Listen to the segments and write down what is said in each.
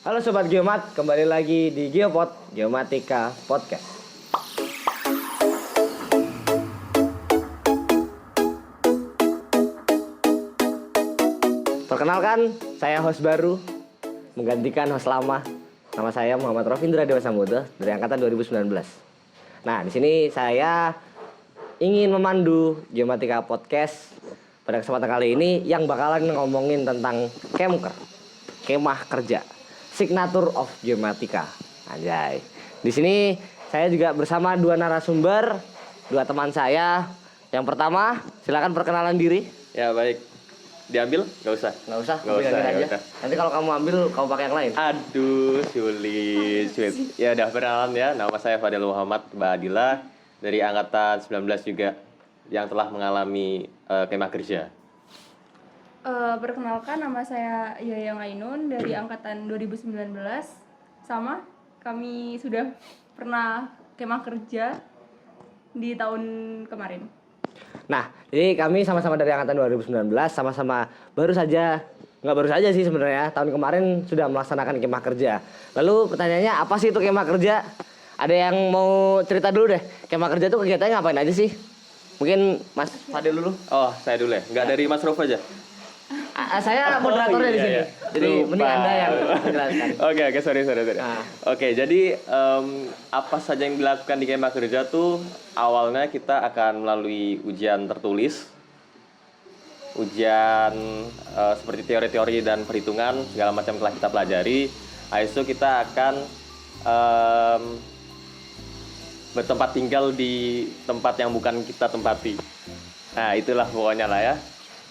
Halo Sobat Geomat, kembali lagi di Geopod, Geomatika Podcast. Perkenalkan, saya host baru, menggantikan host lama. Nama saya Muhammad Rofindra Dewa Samudra dari angkatan 2019. Nah, di sini saya ingin memandu Geomatika Podcast pada kesempatan kali ini yang bakalan ngomongin tentang kemah kerja. Signature of Geomatika. Anjay. Di sini saya juga bersama dua narasumber, dua teman saya. Yang pertama, silakan perkenalan diri. Ya baik. Diambil? Gak usah. Nggak usah. Nggak usah, aja. ya udah. Nanti kalau kamu ambil, kamu pakai yang lain. Aduh, sulit. Ya udah perkenalan ya. Nama saya Fadil Muhammad Badila dari angkatan 19 juga yang telah mengalami kemah kerja. Perkenalkan, nama saya Yayang Ainun dari angkatan 2019. Sama, kami sudah pernah kemah kerja di tahun kemarin. Nah, jadi kami sama-sama dari angkatan 2019, sama-sama nggak baru saja sih sebenarnya, tahun kemarin sudah melaksanakan kemah kerja. Lalu pertanyaannya, apa sih itu kemah kerja? Ada yang mau cerita dulu deh, kemah kerja itu kegiatannya ngapain aja sih? Mungkin Mas Fadil dulu. Oh, saya dulu ya. Nggak dari Mas Rof aja. Saya moderatornya di sini. Iya. Jadi mending Anda yang menjelaskan. Oke, sorry. Nah. Oke, jadi apa saja yang dilakukan di kemah kerja tuh awalnya kita akan melalui ujian tertulis, ujian seperti teori-teori dan perhitungan segala macam telah kita pelajari. Habis itu kita akan bertempat tinggal di tempat yang bukan kita tempati. Nah, itulah pokoknya lah ya.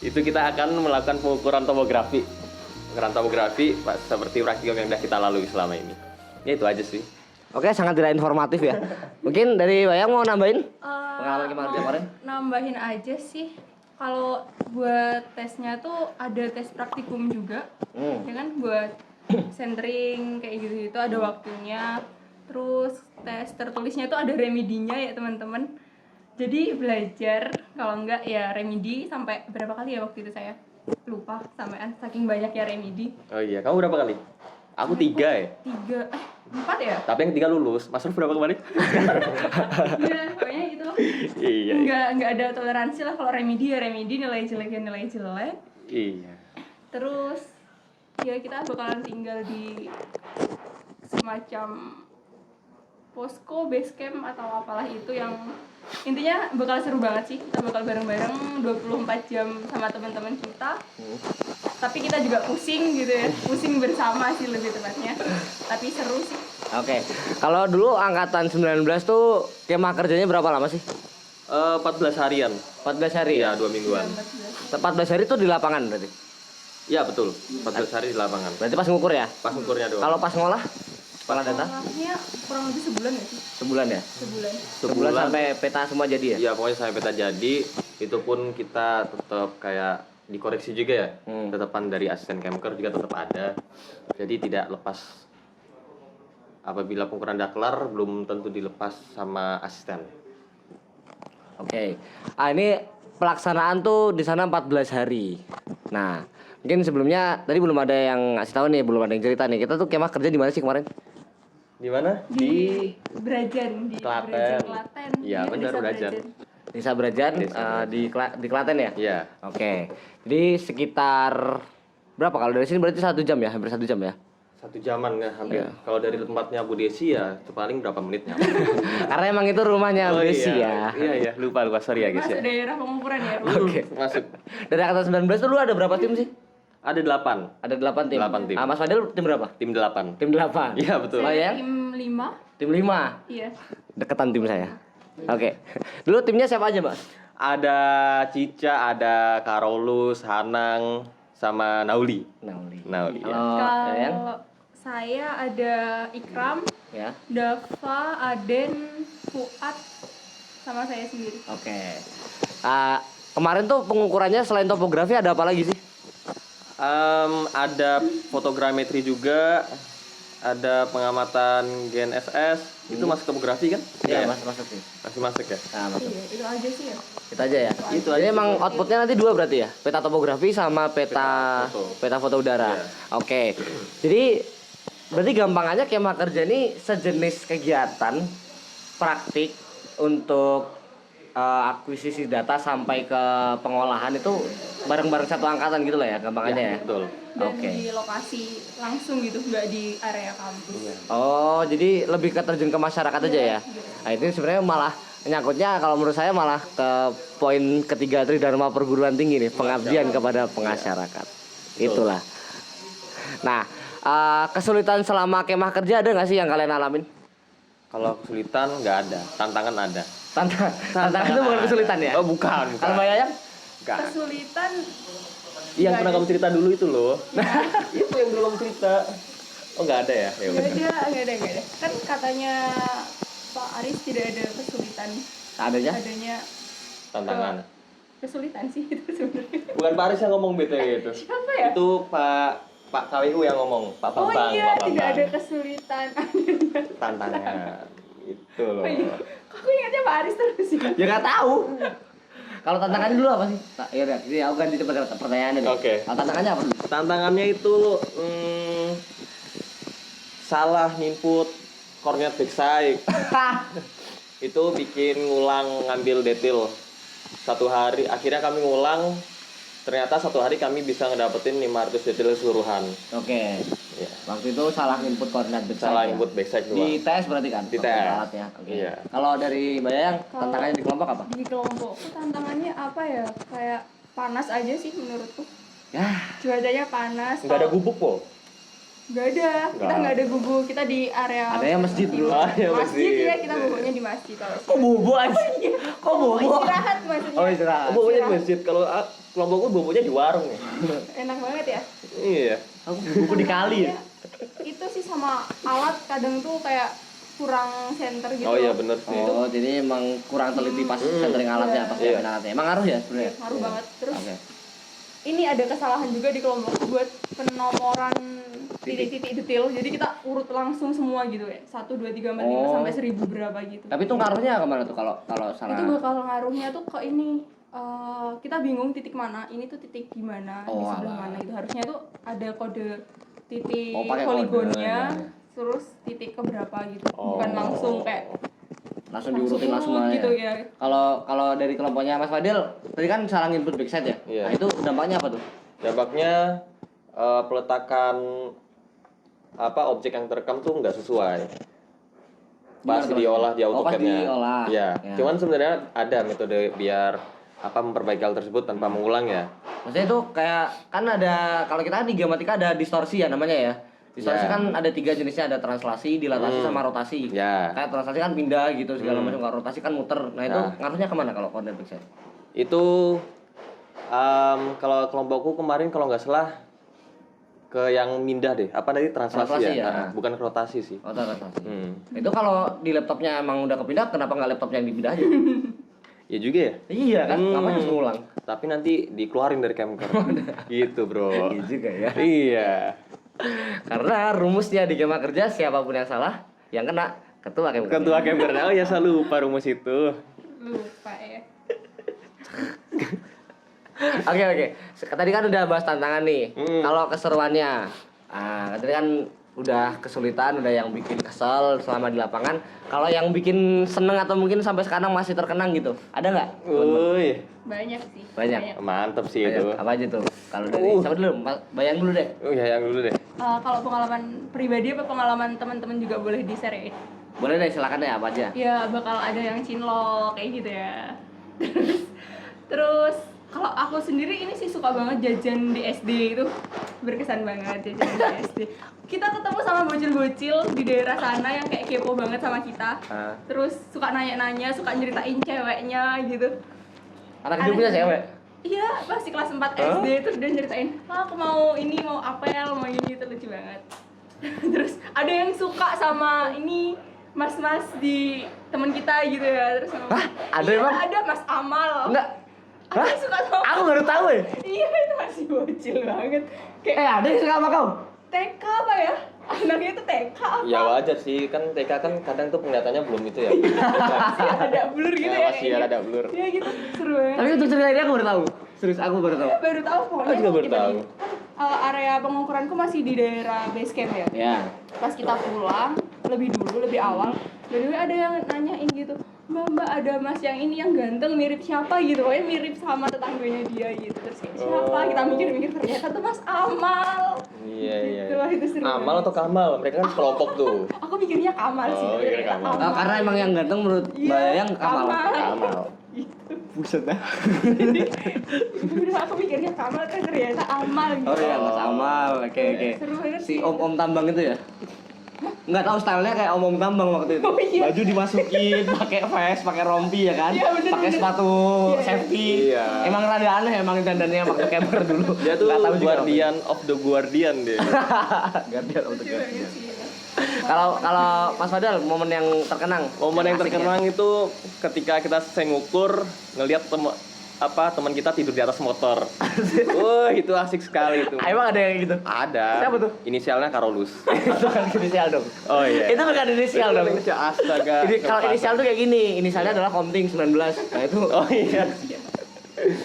Itu kita akan melakukan pengukuran topografi. Pengukuran topografi seperti praktikum yang sudah kita lalui selama ini. Ya itu aja sih. Oke, sangat tidak informatif ya. Mungkin dari Bayang mau nambahin pengalaman kemah kerja kemarin? Nambahin aja sih. Kalau buat tesnya tuh ada tes praktikum juga. Ya kan, buat centering kayak gitu itu ada waktunya. Terus tes tertulisnya tuh ada remedinya ya teman-teman. Jadi belajar, kalau enggak ya remedi sampai berapa kali ya waktu itu saya lupa sampean saking banyaknya remedi. Oh iya, kamu berapa kali? Aku 3 ya. 4 ya? Tapi yang 3 lulus. Mas Ruf berapa kemarin? Iya, pokoknya gitu. Iya. Enggak ada toleransi lah kalau remedi ya remedi, nilai jelek ya nilai jelek. Iya. Terus ya kita bakalan tinggal di semacam posko, base camp atau apalah itu yang intinya bakal seru banget sih. Kita bakal bareng-bareng 24 jam sama teman-teman kita. Tapi kita juga pusing gitu ya. Pusing bersama sih lebih tepatnya. Tapi seru sih. Oke. Kalau dulu angkatan 19 tuh kemah kerjanya berapa lama sih? 14 harian. 14 hari ya? Iya, 2 mingguan. 14 hari tuh di lapangan berarti? Iya, betul. 14 hari di lapangan. Berarti pas ngukur ya? Pas ukurnya doang. Kalau pas ngolah? Kepala data? Sekolahnya kurang lebih sebulan ya sih? Sebulan ya? Sebulan sampai peta semua jadi ya? Iya, pokoknya sampai peta jadi. Itu pun kita tetap kayak dikoreksi juga ya. Tetapan dari asisten Kemker juga tetap ada. Jadi tidak lepas. Apabila pengukuran udah kelar, belum tentu dilepas sama asisten. Oke. Ini pelaksanaan tuh di sana 14 hari. Nah, mungkin sebelumnya tadi belum ada yang ngasih tahu nih, belum ada yang cerita nih. Kita tuh kemah kerja di mana sih kemarin? Di mana? Di Brajan, di Klaten. Klaten. Iya, benar, Brajan. Desa Brajan, di Klaten ya? Iya. Oke. Jadi sekitar berapa kalau dari sini berarti 1 jam ya? Hampir 1 jam ya? 1 jaman ya hampir. Iya. Kalau dari tempatnya Bu Desi ya itu paling berapa menitnya? Karena emang itu rumahnya Bu Desi ya. Iya, lupa sorry ya guys Masuk ya. daerah pengukuran ya. Oke. Masuk. Dari angkatan 19 tuh lu ada berapa tim sih? Ada 8. Ada 8 tim. 8 tim. Mas Fadil tim berapa? Tim 8. Tim 8. Iya, betul. Oh ya? Tim 5. Tim 5. Iya. Deketan tim saya. Oke. Dulu timnya siapa aja, Mbak? Ada Cica, ada Karolus, Hanang, sama Nauli. Nauli. Ya. Kalau saya ada Ikram, Ya. Dava, Aden, Fuad, sama saya sendiri. Oke. Kemarin tuh pengukurannya selain topografi ada apa lagi sih? Ada fotogrametri juga, ada pengamatan GNSS. Itu masuk topografi kan? Iya, ya? masuk sih. Masih masuk ya? Nah, masuk. Iya, itu aja sih ya. Itu aja ya. Itu Jadi aja. emang outputnya nanti 2 berarti ya? Peta topografi sama peta foto udara. Iya. Oke. Jadi berarti gampangannya kemah kerja ini sejenis kegiatan praktik untuk akuisisi data sampai ke pengolahan itu bareng-bareng satu angkatan gitu lah ya gampangannya ya. Betul. Dan Oke. di lokasi langsung gitu, nggak di area kampus. Oh, jadi lebih ke terjun ke masyarakat aja ya. Nah, itu sebenarnya malah nyangkutnya kalau menurut saya malah ke poin ketiga Tridharma perguruan tinggi nih, pengabdian kepada masyarakat. Itulah. Nah, kesulitan selama kemah kerja ada nggak sih yang kalian alamin? Kalau kesulitan nggak ada, tantangan ada. Tantangan itu bukan kesulitan ya? Oh bukan. Kalau Mbak Yayang? Enggak. Kesulitan Yang nggak pernah ada kamu cerita dulu itu loh. Itu yang dulu kamu cerita. Oh nggak ada ya? Ya udah. nggak ada. Kan katanya Pak Aris tidak ada kesulitan, Adanya? adanya Tantangan. kesulitan sih itu sebenarnya. Bukan Pak Aris yang ngomong gitu ya gitu. Siapa ya? Itu Pak KWU yang ngomong. Pak Oh Bambang. iya, Pak tidak Bambang. ada kesulitan. Tantangan. Itu loh. Oh iya. Kok aku ingatnya Pak Aris terus ya? Ya nggak tahu. Kalau tantangannya dulu apa sih? Ya udah, ini aku ganti pertanyaannya nih. Oke. Kalau tantangannya apa dulu? Tantangannya itu salah input koordinat backside. Itu bikin ngulang ngambil detail satu hari. Akhirnya kami ngulang, ternyata satu hari kami bisa ngedapetin 500 detail keseluruhan. Oke. Ya. Waktu itu salah input koordinat backside. Salah ya? input backside Di doang. TS berarti kan? Di Waktu TS. alatnya. Oke. Iya. Kalau dari Mbak Yayang, Kalau- tantangannya di kelompok apa? Di kelompokku tantangannya apa ya? Kayak panas aja sih menurutku. Ya, Cuacanya panas. Nggak ada gubuk kok. Nggak ada. Kita nggak ada gubuk. Kita di area. adanya masjid bro. Ah, iya, Masjid masjid. ya, kita bubuknya di masjid kalau. Kok bobo aja? Kok bobo? Istirahat maksudnya. Oh istirahat. Boboknya di masjid. Kalau kelompokku boboknya di warung ya. Enak banget ya. Iya. Aku bobo di kali ya? Itu sih sama alat kadang tuh kayak kurang center gitu. Oh iya bener sih. Oh, jadi emang kurang teliti pas centering alatnya, pas Iya. siapin alatnya. Emang ngaruh ya sebenarnya? Ngaruh banget. Terus Oke. ini ada kesalahan juga di kelompok buat penomoran titik-titik detail. Jadi kita urut langsung semua gitu ya. 1 2 3 4 5 Oh. sampai 1000 berapa gitu. Tapi itu ngaruhnya kemana tuh kalau salah? Itu bakal ngaruhnya tuh ke ini. Kita bingung titik mana. Ini tuh titik gimana, di Oh, sebelah alah. mana itu. Harusnya tuh ada kode titik Oh, pakai poligonnya, kode, ya. terus titik ke berapa gitu. Oh. Bukan langsung kayak langsung diurutin langsung urut aja. gitu ya. Kalau dari kelompoknya Mas Fadil, tadi kan salah input backside ya? Iya. Nah, itu dampaknya apa tuh? Dampaknya peletakan objek yang terekam tuh nggak sesuai. Pas Gimana, diolah di oh, pas AutoCAD-nya. diolah. Iya. Ya. Cuman sebenarnya ada metode biar memperbaiki hal tersebut tanpa mengulang ya. Maksudnya itu kayak kan ada kalau kita di Gematika ada distorsi ya namanya ya. Distorsi Ya. kan ada 3 jenisnya, ada translasi, dilatasi sama rotasi. Ya. Kayak translasi kan pindah gitu segala macam, kalau rotasi kan muter. Nah, itu Ya. ngaruhnya kemana kalau koordinat backside? Itu kalau kelompokku kemarin kalau nggak salah ke yang mindah deh. Apa tadi translasi Translasi ya? ya. Nah, bukan ke rotasi sih. Oh, translasi. Hmm. Itu kalau di laptopnya emang udah kepindah, kenapa nggak laptopnya yang dipindah aja? Ya juga ya. Iya kan, ngapain harus ngulang? Tapi nanti dikeluarin dari camcorder. Gitu, Bro. Iya juga ya. Iya. Karena rumusnya di Gema Kerja siapapun yang salah, yang kena ketua Gema Kerja. Ketua camcorder. Oh ya, saya lupa rumus itu. Lupa ya. Oke. Tadi kan udah bahas tantangan nih. Hmm. Kalau keseruannya, tadi kan udah kesulitan, udah yang bikin kesel selama di lapangan. Kalau yang bikin seneng atau mungkin sampai sekarang masih terkenang gitu, ada nggak? Wih, Banyak sih. Banyak. mantep sih Banyak. itu. Apa aja tuh? Kalau dari siapa dulu? Bayang dulu deh. Oh ya, yang dulu deh. Kalau pengalaman pribadi apa pengalaman teman-teman juga boleh di-share ya? Boleh deh, silakan deh apa aja. Ya bakal ada yang cinlok kayak gitu ya. Terus kalau aku sendiri ini sih suka banget jajan di SD itu, berkesan banget jajan di SD. Kita ketemu sama bocil-bocil di daerah sana yang kayak kepo banget sama kita. Terus suka nanya-nanya, suka nyeritain ceweknya gitu. Anak kecil punya cewek. Iya, pasti kelas 4 SD terus dia nyeritain, aku mau ini, mau apel, mau ini, itu lucu banget. Terus ada yang suka sama ini mas-mas di teman kita gitu ya. Terus sama, Hah? Ada iya, emang? ada Mas Amal. Enggak. Ada yang suka sama. Aku baru tahu ya. Iya, itu masih bocil banget. Kayak Ada yang suka sama kau? TK apa ya? Anaknya itu TK apa? Ya wajar sih, kan TK kan kadang tuh penglihatannya belum itu ya. Masih ada blur gitu ya. Masih kayaknya. ada blur. Iya gitu, seru banget. Tapi untuk cerita ini aku baru tahu. Serius aku baru tahu. Baru tahu pokoknya. Aku juga baru kita tahu. area pengukuranku masih di daerah base camp ya. Ya. pas kita pulang lebih awal, jadi ada yang nanyain gitu, mbak ada mas yang ini yang ganteng mirip siapa gitu, pokoknya mirip sama tetangganya dia gitu. Terus kayak siapa, kita mikir-mikir ternyata tuh Mas Amal. Iya. Gitu, itu seru Amal banget. atau Kamal? Mereka kan kelompok tuh. Aku mikirnya Kamal sih. Oh, mikirnya ternyata Kamal. Oh, karena emang yang ganteng menurut Iya, Mbak Yayang Kamal. Kamal. Gitu. Buset dah. Udah aku mikirnya Kamal kan ternyata Amal gitu. Oh iya, Mas Amal. Oke. Seru banget Si sih. om tambang itu ya? Nggak tahu stylenya kayak om tambang waktu itu. Oh, iya. Baju dimasukin, pakai vest, pakai rompi ya kan? Iya, bener, Pakai bener. sepatu Iya. safety. Iya. Emang rada aneh emang dandannya waktu camper dulu. Dia tuh Nggak tahu juga Guardian of the Guardian dia. apa. Guardian of the Lucu Guardian. banget sih. Kalau Mas Fadal momen yang terkenang. Momen yang asik ya? terkenang itu ketika kita selesai ngukur ngelihat teman kita tidur di atas motor. Wah, itu asik sekali itu. Emang ada yang gitu? Ada. Siapa tuh? Inisialnya Karolus. Itu kan inisial dong. Oh iya. Itu bukan inisial dong. Astaga. Ini kalau inisial tuh kayak gini, inisialnya adalah Komting 19. Nah itu Oh iya.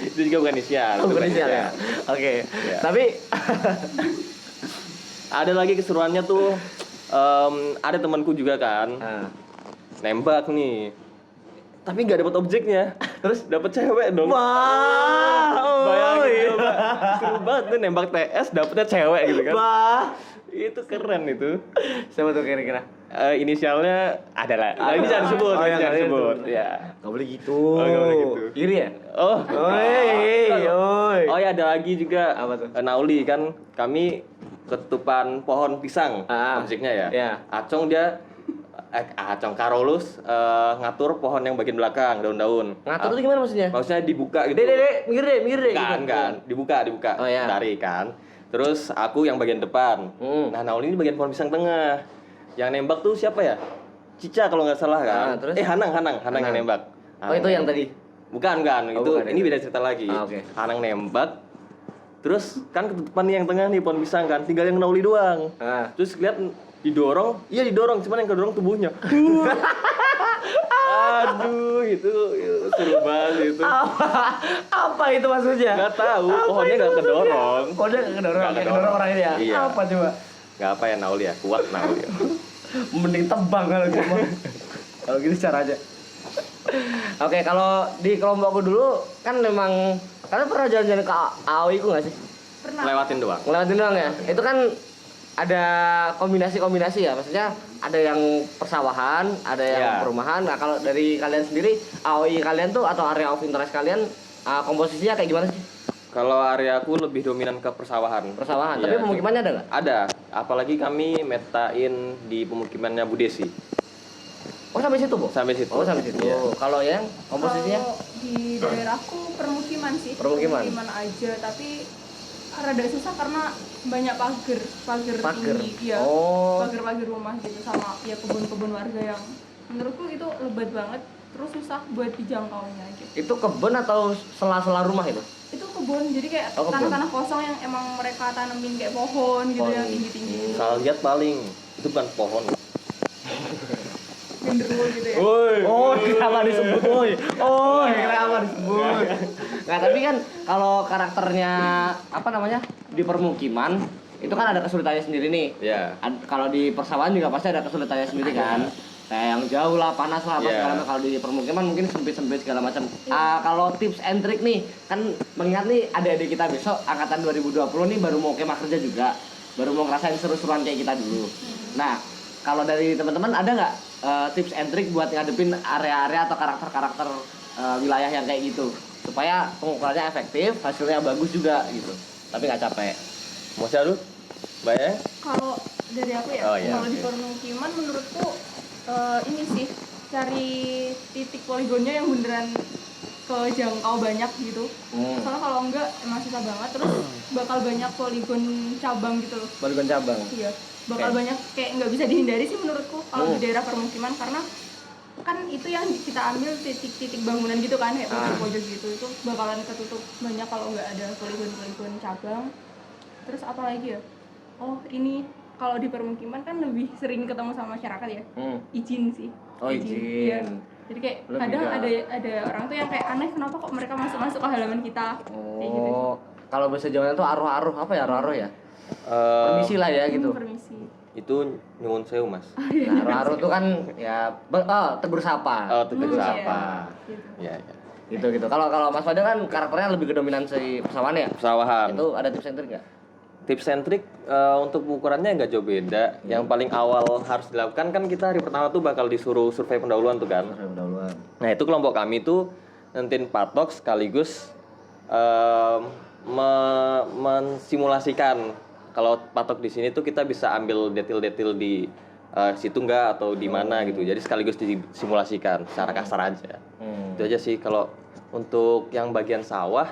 Itu juga bukan inisial. oh, itu bukan inisial ya. Oke. Tapi Ada lagi keseruannya tuh ada temanku juga kan ah, nembak nih. Tapi nggak dapat objeknya. Terus dapat cewek dong. wah, Bayangin coba. Seru banget tuh nembak TS dapetnya cewek gitu kan. Wah. Itu keren itu. Siapa tuh kira-kira? Inisialnya adalah. Nah, ini jangan disebut, Oh, ini yang jangan kalian disebut. tuh. Ya. Gak boleh gitu. Oh, nggak boleh gitu. Iri ya? Oh. Oi. Oh ya ada lagi juga. Apa tuh? Nauli kan kami ketupan pohon pisang objeknya ya. Iya. Acong Karolus ngatur pohon yang bagian belakang daun-daun. Ngatur tuh gimana maksudnya? Maksudnya dibuka gitu. Dek, minggir deh. Enggak, dibuka. Oh, iya. Tarik kan. Terus aku yang bagian depan. Nah, Nauli ini bagian pohon pisang tengah. Yang nembak tuh siapa ya? Cica kalau nggak salah kan. Terus? Hanang yang nembak. Oh itu yang tadi. Bukan. Oh, Itu bukan ini itu. beda cerita lagi. Oke. Hanang nembak. Terus kan ke depan nih yang tengah nih pohon pisang kan, tinggal yang Nauli doang. Terus lihat didorong, cuman yang kedorong tubuhnya. Aduh, itu seru banget itu. Apa itu maksudnya? Nggak tahu, pohonnya nggak kedorong. Pohonnya nggak kedorong. Nggak Kayak kedorong. kedorong orangnya ya. Iya. Apa coba? Nggak apa ya Nauli ya, kuat Nauli. Mending tebang kalau gitu. Kalau gitu caranya. Oke, kalau di kelompokku dulu kan memang kalian pernah jalan-jalan ke AOI ku nggak sih? Pernah. Lewatin doang. Ngelewatin doang ya? Itu kan ada kombinasi ya, maksudnya ada yang persawahan, ada yang Iya. perumahan. Nah kalau dari kalian sendiri, AOI kalian tuh atau area of interest kalian komposisinya kayak gimana sih? Kalau area aku lebih dominan ke persawahan. Persawahan, Iya. tapi pemukimannya ada nggak? Ada, apalagi kami metain di pemukimannya Bu Desi. Oh sampai situ, Bu? Sampai situ. Oh sampai situ. Iya. Kalau yang komposisinya? Kalau di daerahku permukiman sih. Permukiman aja, tapi rada susah karena banyak pagar Pagar? tinggi, ya. Oh. Pagar-pagar rumah gitu sama ya kebun-kebun warga yang menurutku itu lebat banget, terus susah buat dijangkaunya gitu. Itu kebun atau sela-sela rumah itu? Itu kebun, jadi kayak Oh, kebun. tanah-tanah kosong yang emang mereka tanemin kayak pohon gitu Pohon. yang tinggi-tinggi gitu. Salah lihat paling itu bukan pohon. Genderuwo gitu ya. Oh, kenapa disebut? Kenapa disebut? Nah, tapi kan kalau karakternya apa namanya di permukiman itu kan ada kesulitannya sendiri nih. Iya. Kalau di persawahan juga pasti ada kesulitannya sendiri kan. Kayak yang jauh lah, panas lah, apa Iya. segala macam. Kalau di permukiman mungkin sempit-sempit segala macam. Kalau tips and trick nih, kan mengingat nih adik-adik kita besok angkatan 2020 nih baru mau kemah kerja juga, baru mau ngerasain seru-seruan kayak kita dulu. Nah, kalau dari teman-teman ada nggak tips and trick buat ngadepin area-area atau karakter-karakter wilayah yang kayak gitu supaya pengukurannya efektif, hasilnya bagus juga gitu, tapi nggak capek. Mau siapa dulu? Mbak ya? Kalau dari aku ya, Oh, iya, kalau di oke. permukiman menurutku ini sih cari titik poligonnya yang beneran kejangkau banyak gitu. Soalnya kalau enggak emang susah banget, terus bakal banyak poligon cabang gitu loh. Poligon cabang. Iya, bakal Oke. banyak kayak nggak bisa dihindari sih menurutku kalau di daerah permukiman, karena kan itu yang kita ambil titik-titik bangunan gitu kan kayak pojok-pojok gitu, itu bakalan ketutup banyak kalau nggak ada poligon-poligon cabang. Terus apa lagi ya? Oh ini kalau di permukiman kan lebih sering ketemu sama masyarakat ya, izin sih. Oh, izin. Iya. Jadi kayak Lebih kadang ke- ada orang tuh yang kayak aneh, kenapa kok mereka masuk ke halaman kita, kayak gitu sih. Kalau bahasa Jawanya tuh aruh-aruh apa ya, aruh-aruh ya? Permisi lah ya gitu. Permisi. Itu nyuwun sewu, Mas. Nah, Aru-aru tuh kan ya tegur sapa. Oh, tegur Iya. sapa. Gitu. Iya, iya. Gitu. Kalau Mas Fadel kan karakternya lebih ke dominasi pesawahan ya. Pesawahan. Itu ada tips and trick nggak? Tips and trick untuk ukurannya nggak jauh beda. Yang paling awal harus dilakukan kan kita hari pertama tuh bakal disuruh survei pendahuluan tuh kan. Pendahuluan. Nah itu kelompok kami tuh nentuin patok sekaligus mensimulasikan kalau patok di sini tuh kita bisa ambil detil-detil di situ nggak atau di mana gitu. Jadi sekaligus disimulasikan secara kasar aja. Itu aja sih kalau untuk yang bagian sawah.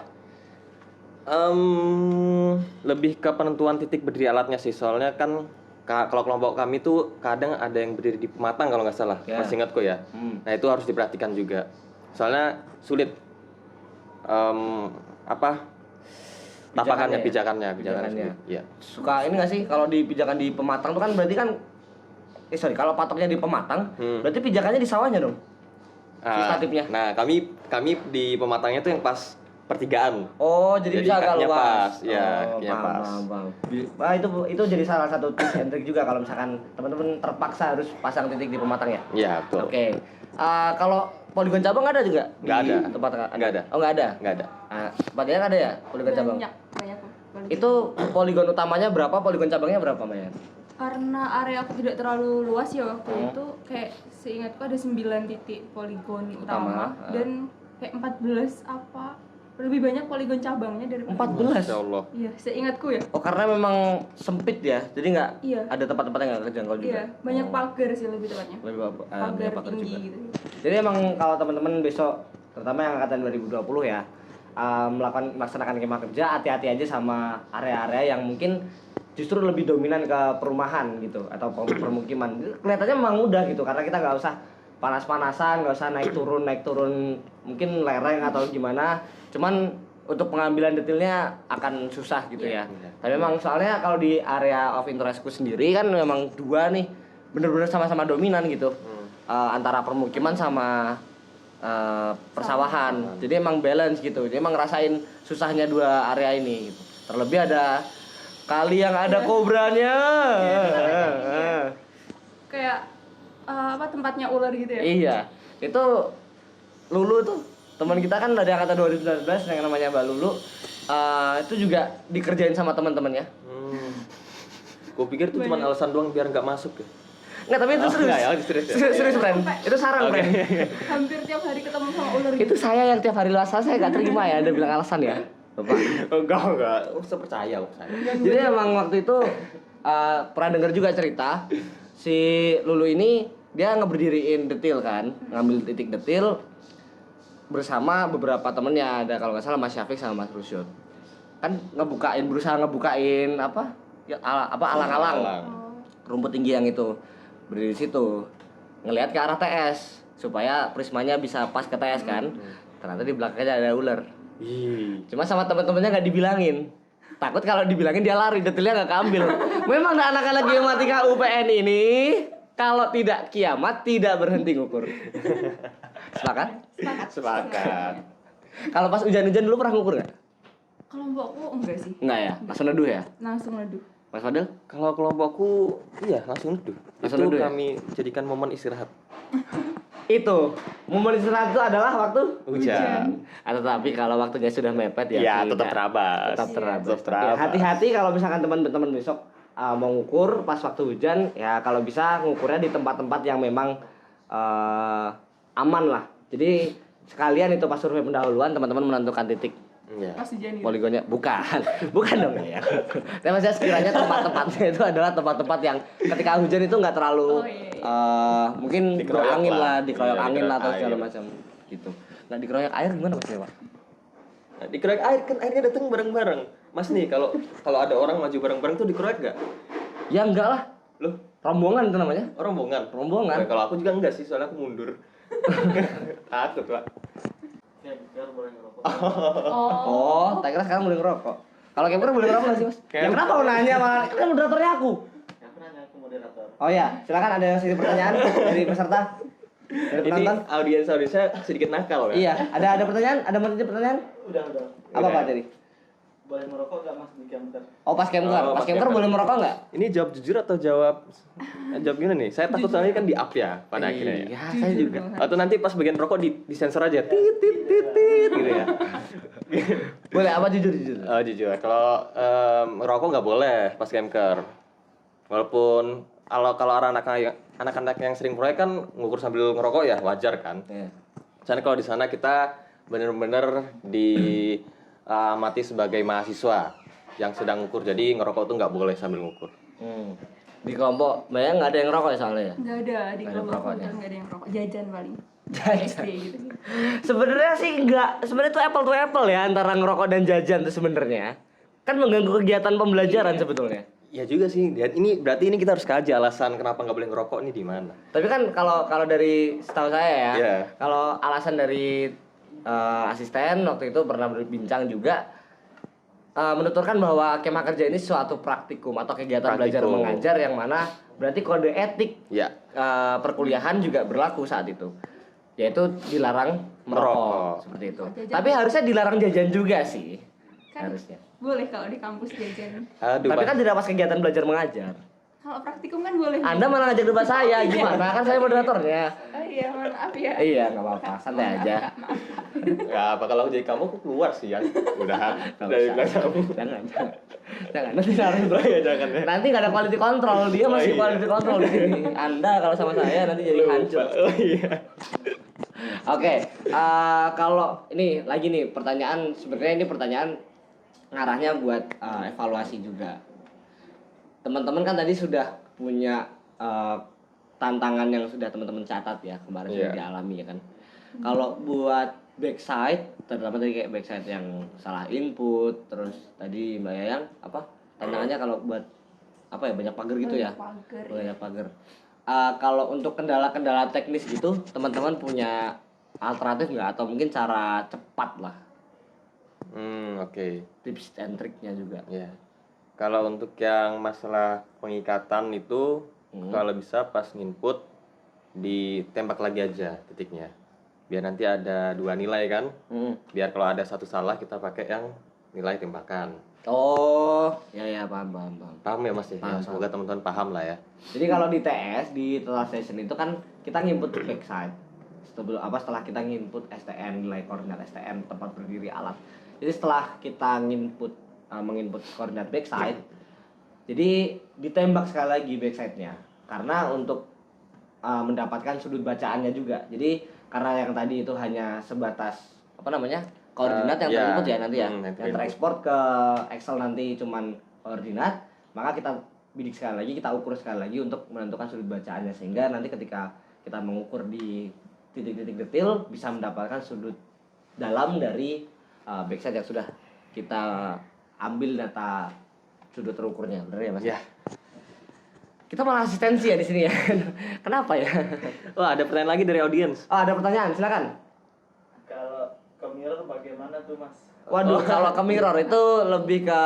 Lebih ke penentuan titik berdiri alatnya sih, soalnya kan kalau kelompok kami tuh kadang ada yang berdiri di pematang kalau nggak salah, masih ingat kok ya. Nah itu harus diperhatikan juga, soalnya sulit tapakannya, pijakannya. Ya. Suka ini nggak sih kalau di pijakan di pematang tuh kan berarti kan kalau patoknya di pematang berarti pijakannya di sawahnya dong. Statifnya. Nah kami di pematangnya tuh yang pas pertigaan. Oh, jadi bisa agak kakinya luas. pas, ya, oh, kakinya pas. Paham. Wah, itu jadi salah satu tips and trick juga kalau misalkan teman-teman terpaksa harus pasang titik di pematang ya. Iya, betul. Oke. Kalau poligon cabang ada juga? Nggak di ada. Tempat Nggak ada. Oh, nggak ada. Nggak ada. Padahal ada ya poligon cabang. Banyak. Itu poligon utamanya berapa? Poligon cabangnya berapa, Maya? Karena area aku tidak terlalu luas ya waktu itu, kayak seingatku ada 9 titik poligon utama dan kayak 14 lebih banyak poligon cabangnya dari 14. Masya Allah. Iya, seingatku ya. Oh, karena memang sempit ya. Jadi nggak Iya. ada tempat-tempat yang nggak kejangkau juga. Iya, banyak pagar sih lebih tepatnya. Banyak Pagar tinggi juga. gitu. Jadi emang kalau teman-teman besok, terutama yang angkatan 2020 ya, melaksanakan kemah kerja, hati-hati aja sama area-area yang mungkin justru lebih dominan ke perumahan gitu atau permukiman. Kelihatannya memang mudah gitu karena kita nggak usah panas-panasan, nggak usah naik turun mungkin lereng atau gimana. Cuman untuk pengambilan detailnya akan susah gitu ya. Tapi memang soalnya kalau di area of interestku sendiri kan memang dua nih bener-bener sama-sama dominan gitu. Antara permukiman sama persawahan. Jadi emang balance gitu. Jadi emang ngerasain susahnya dua area ini gitu. Terlebih ada kali yang ada kobranya. Kayak tempatnya ular gitu ya. Iya. Itu Lulu tuh teman kita kan dari angkatan 2019 yang namanya Mbak Lulu. Itu juga dikerjain sama teman-temannya. Gue pikir itu cuma alasan doang biar nggak masuk ya. Enggak, tapi itu serius. Enggak ya, serius ya? Serius, friend. Itu sarang, friend. Hampir tiap hari ketemu sama ular gitu. Itu saya yang tiap hari luasa saya nggak terima ya, Anda bilang alasan ya, Bapak. Enggak. Saya percaya. Jadi emang waktu itu pernah dengar juga cerita si Lulu ini dia ngeberdiriin detil kan, ngambil titik detil bersama beberapa temennya, ada kalau nggak salah Mas Syafiq sama Mas Rusyud. Kan berusaha ngebukain alang-alang. Rumput tinggi yang itu. Berdiri di situ. Ngelihat ke arah TS supaya prismanya bisa pas ke TS kan. Ternyata di belakangnya ada ular. Cuma sama teman-temannya nggak dibilangin. Takut kalau dibilangin dia lari, detilnya nggak keambil. Memang anak-anak geomatika UPN ini kalau tidak kiamat tidak berhenti ngukur. Sepakat. Kalau pas hujan-hujan dulu pernah ngukur nggak? Kelompokku enggak sih. Enggak ya, langsung neduh ya. Langsung neduh. Mas Fadel? Kalau kelompokku, iya langsung neduh. Langsung Itu neduh ya? kami jadikan momen istirahat. Itu momen istirahat itu adalah waktu Hujan. Tetapi kalau waktunya sudah mepet ya, Ya, tidak. tetap terabas. Tetap terabas. Tetap terabas. Hati-hati kalau misalkan teman-teman besok mau ngukur pas waktu hujan, ya kalau bisa ngukurnya di tempat-tempat yang memang aman lah. Jadi sekalian itu pas survei pendahuluan teman-teman menentukan titik Iya. Pas hujan gitu. poligonnya. Bukan dong ya. Tapi maksudnya sekiranya tempat-tempatnya itu adalah tempat-tempat yang ketika hujan itu nggak terlalu mungkin Dikeroyok berangin lah, lah. dikeroyok Iya, angin lah atau dikeroyok segala air. macam gitu. Nah dikeroyok air gimana Mas Dewa? Nah, dikeroyok air kan airnya datang bareng-bareng. Mas nih kalau ada orang maju bareng-bareng tuh dikeroyok nggak? Ya enggak lah, Loh, rombongan itu namanya. rombongan. Rombongan. Nah, kalau aku juga enggak sih, soalnya aku mundur. Takut lah. Oh, tak kira sekarang boleh ngerokok. Kalau Kemper boleh ngerokok nggak sih Mas? Ya kenapa mau nanya malah? Kan moderatornya aku. Oh ya, silakan ada yang sedikit pertanyaan dari peserta. Dari Ini penonton. audiensnya sedikit nakal ya. Iya, ada pertanyaan? Ada mau titip pertanyaan? Udah. Apa Udah. Pak tadi? Boleh merokok nggak mas di camper? Oh, pas camper. Oh, Pas pas camper camper. boleh merokok nggak? Ini jawab jujur atau jawab gimana nih? Saya takut soalnya kan di up ya pada akhirnya ya. Iya, saya juga. Atau nanti pas bagian rokok disensor aja. Tit tit tit tit gitu ya. Boleh apa jujur? Oh, jujur. Kalau merokok nggak boleh pas camper. Walaupun kalau anak-anak yang sering proyek kan ngukur sambil ngerokok ya wajar kan. Iya. Soalnya kalau di sana kita benar-benar diamati sebagai mahasiswa yang sedang ngukur. Jadi ngerokok tuh nggak boleh sambil ngukur. Di kelompok Mbak nggak ada yang rokok ya soalnya ya? Nggak ada di Nggak ada kelompok rokoknya. nggak ada yang rokok, jajan paling. Jajan. SD gitu sih. Sebenarnya sih enggak, sebenarnya itu apple to apple ya antara ngerokok dan jajan tuh sebenarnya. Kan mengganggu kegiatan pembelajaran sebetulnya. Ya juga sih. Dan ini berarti ini kita harus kaji alasan kenapa nggak boleh ngerokok ini di mana. Tapi kan kalau dari setahu saya ya, Iya. kalau alasan dari asisten waktu itu pernah berbincang juga menuturkan bahwa kemah kerja ini suatu praktikum atau kegiatan belajar Praktikum. mengajar yang mana berarti kode etik Ya. perkuliahan juga berlaku saat itu, yaitu dilarang merokok Merokok. seperti itu. Jajan. Tapi harusnya dilarang jajan juga sih, Kan harusnya. boleh kalau di kampus jajan. Aduh, Tapi Pak. kan tidak pas kegiatan belajar mengajar. Kalau praktikum kan boleh. Anda malah ngajak debat saya, gimana? Kan saya moderatornya. Oh iya, maaf ya. Iya, nggak apa-apa, santai aja. Ya, apa kalau jadi kamu aku keluar sih ya. Udahan. Nggak Dari usah. belakang kamu. Jangan, nanti harus Iya, jangan ya. Nanti nggak ada quality control, dia masih iya. quality control di sini. Anda kalau sama saya nanti jadi hancur. Oh iya. Oke, kalau ini lagi nih pertanyaan, sebenarnya ini pertanyaan ngarahnya buat evaluasi juga. Teman-teman kan tadi sudah punya tantangan yang sudah teman-teman catat ya kemarin Iya. sudah dialami ya kan. Kalau buat backside, terutama tadi kayak backside yang salah input, terus tadi Mbak Yayang apa tantangannya kalau buat apa ya banyak pagar gitu ya? Pagar. Banyak pagar. Kalau untuk kendala-kendala teknis gitu, teman-teman punya alternatif nggak atau mungkin cara cepat lah, Oke. tips and triknya juga. Ya. Kalau untuk yang masalah pengikatan itu kalau bisa pas nginput ditembak lagi aja titiknya. Biar nanti ada 2 nilai kan. Biar kalau ada satu salah kita pakai yang nilai tembakan. Oh, ya paham. Paham ya Mas ya? Paham, Ya, semoga teman-teman paham lah ya. Jadi kalau di TS di total session itu kan kita nginput backside. Setelah kita nginput STN, nilai koordinat STN, tempat berdiri alat. Jadi setelah kita menginput koordinat backside, jadi ditembak sekali lagi backside-nya. Karena untuk mendapatkan sudut bacaannya juga. Jadi karena yang tadi itu hanya sebatas koordinat yang ya. terinput ya nanti ya, Nanti yang input. terekspor ke Excel nanti cuman koordinat, maka kita bidik sekali lagi, kita ukur sekali lagi untuk menentukan sudut bacaannya sehingga nanti ketika kita mengukur di titik-titik detail bisa mendapatkan sudut dalam dari backside yang sudah kita ambil data sudut terukurnya, benar ya Mas? Ya. Kita malah asistensi ya di sini ya. Kenapa ya? Wah, ada pertanyaan lagi dari audiens. Oh, ada pertanyaan, silakan. Kalau ke mirror bagaimana tuh mas? Waduh, kalau ke mirror itu lebih ke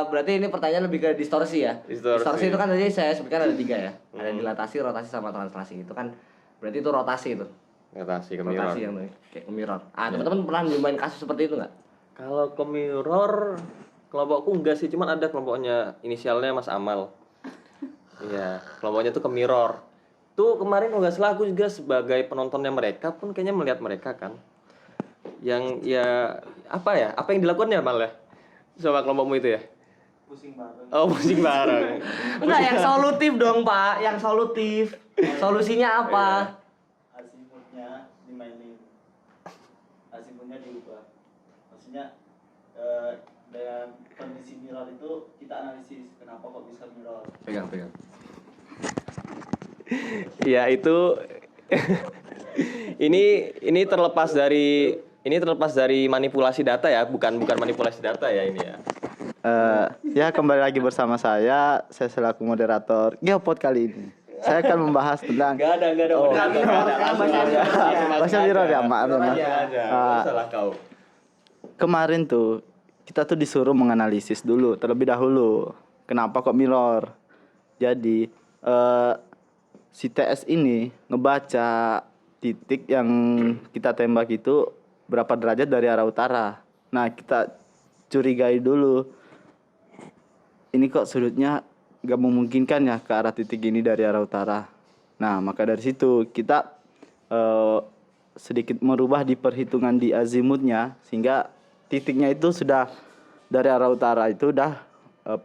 berarti ini pertanyaan lebih ke distorsi ya. Distorsi. Itu kan tadi saya sebutkan ada 3 ya. Ada dilatasi, rotasi sama translasi. Itu kan berarti itu rotasi itu. Rotasi ke mirror. Rotasi yang kayak ke mirror. Teman-teman pernah nyobain kasus seperti itu nggak? Kalau ke mirror kelompokku enggak sih, cuman ada kelompoknya inisialnya Mas Amal. Iya, kelompoknya tuh ke mirror. Tuh kemarin kalau nggak salah aku juga sebagai penontonnya mereka pun kayaknya melihat mereka kan. Yang ya apa yang dilakukan ya Mal ya? Sama kelompokmu itu ya? Pusing bareng. Oh, musik bareng. Enggak, yang solutif dong, Pak. Yang solutif. Solusinya apa? Azimutnya dimainin. Azimutnya diubah. Maksudnya dengan kondisi mirror itu kita analisis kenapa kok bisa mirror. Pegang. Ya itu ini terlepas dari manipulasi data ya, bukan manipulasi data ya ini ya. Ya kembali lagi bersama saya selaku moderator Geopod kali ini. Saya akan membahas tentang Enggak ada. Oh. Bahasa mirror ya, maaf ya, Mas. Salah kau. Kemarin tuh kita tuh disuruh menganalisis dulu terlebih dahulu. Kenapa kok mirror? Jadi si TS ini ngebaca titik yang kita tembak itu berapa derajat dari arah utara. Nah, kita curigai dulu. Ini kok sudutnya gak memungkinkan ya ke arah titik ini dari arah utara. Nah, maka dari situ kita sedikit merubah di perhitungan di azimutnya sehingga titiknya itu sudah dari arah utara itu udah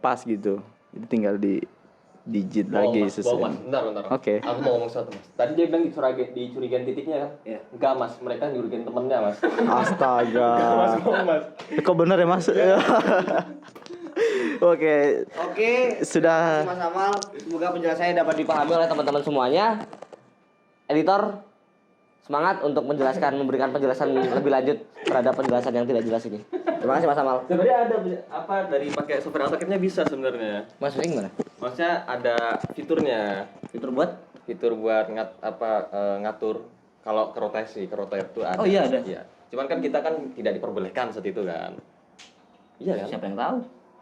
pas gitu. Itu tinggal di digit lagi sesuai. Mas, bentar. Oke. Aku mau ngomong sesuatu, Mas. Tadi dia bilang dicurigain titiknya kan? Iya. Enggak, Mas. Mereka nyurigain temennya, Mas. Astaga. Mas. Kok bener ya, Mas? Oke. Oke, Sudah. Mas Amal, semoga penjelasannya dapat dipahami oleh teman-teman semuanya. Editor, semangat untuk memberikan penjelasan lebih lanjut terhadap penjelasan yang tidak jelas ini. Terima kasih Mas Amal. Sebenarnya ada apa dari pakai software AutoCAD-nya bisa sebenarnya. Maksudnya gimana? Maksudnya ada fiturnya. Fitur buat? Fitur buat ngatur kalau ke rotor itu ada. Oh, iya, ada. Iya. Cuman kan kita kan tidak diperbolehkan saat itu kan. Iya kan? Siapa yang tahu?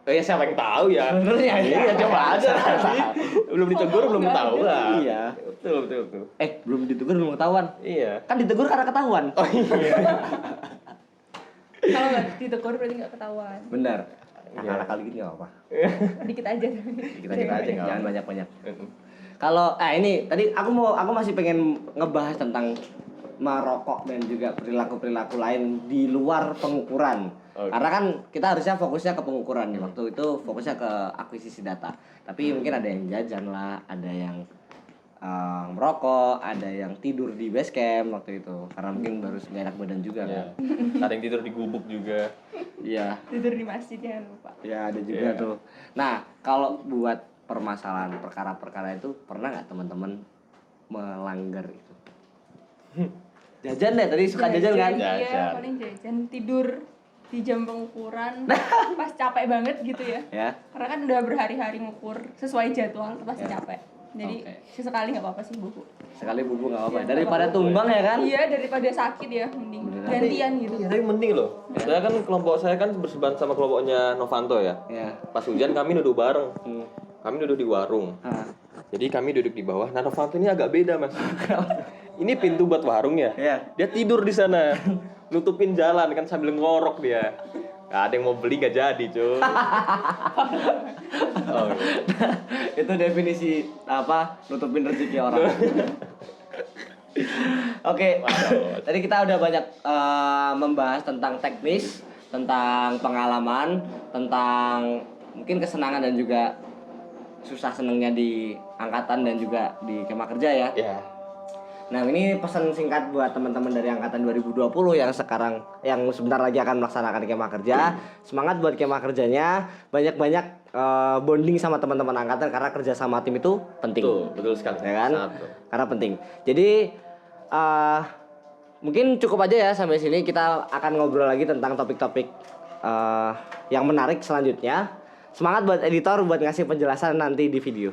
Oh ya siapa yang tahu ya? Bener ya? Iya, coba aja nanti. Belum ditegur belum ketahuan. Iya. Betul. Belum ditegur belum ketahuan. Iya. Kan ditegur karena ketahuan. Oh iya. Kalau nggak ditegur berarti nggak ketahuan. Benar. Iya. Anak kali gini enggak apa. Dikit aja tapi. Kita aja nggak jangan apa. banyak-banyak. Kalau ini tadi aku masih pengen ngebahas tentang merokok dan juga perilaku-perilaku lain di luar pengukuran. Oke. Karena kan kita harusnya fokusnya ke pengukuran nih. Waktu itu fokusnya ke akuisisi data. Tapi mungkin ada yang jajan lah, ada yang merokok, ada yang tidur di base camp waktu itu. Karena mungkin baru nggak enak badan juga Iya. kan. Ada yang tidur di gubuk juga. Iya. Tidur di masjid jangan lupa. Ya ada juga Iya. tuh. Nah kalau buat permasalahan perkara-perkara itu pernah nggak teman-teman melanggar itu? Jajan deh tadi suka jajan kan? Jajan. Iya, paling jajan. Tidur di jam pengukuran pas capek banget gitu ya. Ya. Karena kan udah berhari-hari ngukur sesuai jadwal, pasti Ya. capek. Jadi Oke. sesekali nggak apa-apa sih buku. Sekali bubuk nggak apa-apa. Iya, Daripada nggak apa-apa. tumbang ya kan? Iya, daripada sakit ya mending Beneran. gantian gitu. Iya, tapi mending loh. Saya kan kelompok saya kan berseban sama kelompoknya Novanto ya. Ya. Pas hujan kami duduk bareng. Kami duduk di warung. Ah. Jadi kami duduk di bawah. Nah, Novanto ini agak beda, Mas. Ini pintu buat warung ya. Iya. Dia tidur di sana. Nutupin jalan kan sambil ngorok dia. Gak ada yang mau beli gak jadi, cuy. Oh, iya. Itu definisi apa? Nutupin rezeki orang. Oke. Tadi kita udah banyak membahas tentang teknis, tentang pengalaman, tentang mungkin kesenangan dan juga susah senengnya di angkatan dan juga di kemah kerja ya. Ya. Nah ini pesan singkat buat teman-teman dari angkatan 2020 yang sebentar lagi akan melaksanakan kemah kerja. Semangat buat kemah kerjanya, banyak-banyak bonding sama teman-teman angkatan karena kerja sama tim itu penting. Betul sekali. Ya kan? Sangat betul. Karena penting. Jadi mungkin cukup aja ya sampai sini, kita akan ngobrol lagi tentang topik-topik yang menarik selanjutnya. Semangat buat editor buat ngasih penjelasan nanti di video.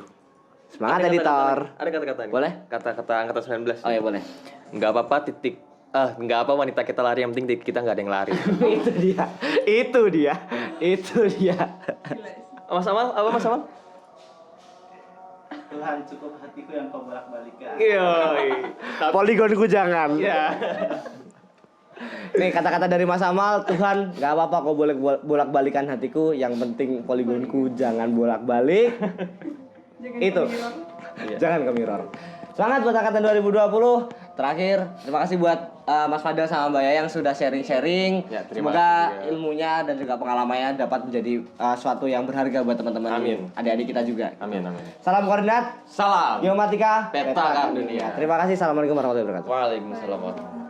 Semangat editor. Ada kata-kata ini. Boleh? Kata-kata angkatan 19. Oh ya boleh. Enggak apa-apa enggak apa wanita kita lari, yang penting kita enggak ada yang lari. Itu dia. Mas Amal, apa Mas Amal? Tuhan cukup hatiku yang kau bolak-balikan. Iya. Poligonku jangan. Iya. Nih kata-kata dari Mas Amal, Tuhan nggak apa-apa kau boleh bolak-balikan hatiku, yang penting poligonku jangan bolak-balik. Jangan Itu. ke mirror. Iya. Jangan ke mirror. Semangat buat angkatan 2020. Terakhir, terima kasih buat Mas Fadel sama Mbak Yayang sudah sharing-sharing. Ya, terima Semoga kasih juga. ilmunya dan juga pengalamannya dapat menjadi suatu yang berharga buat teman-teman Amin. adik-adik kita juga. Amin, amin. Salam koordinat, Salam. geomatika, Peta Dunia. Terima kasih. Assalamualaikum warahmatullahi wabarakatuh. Waalaikumsalam.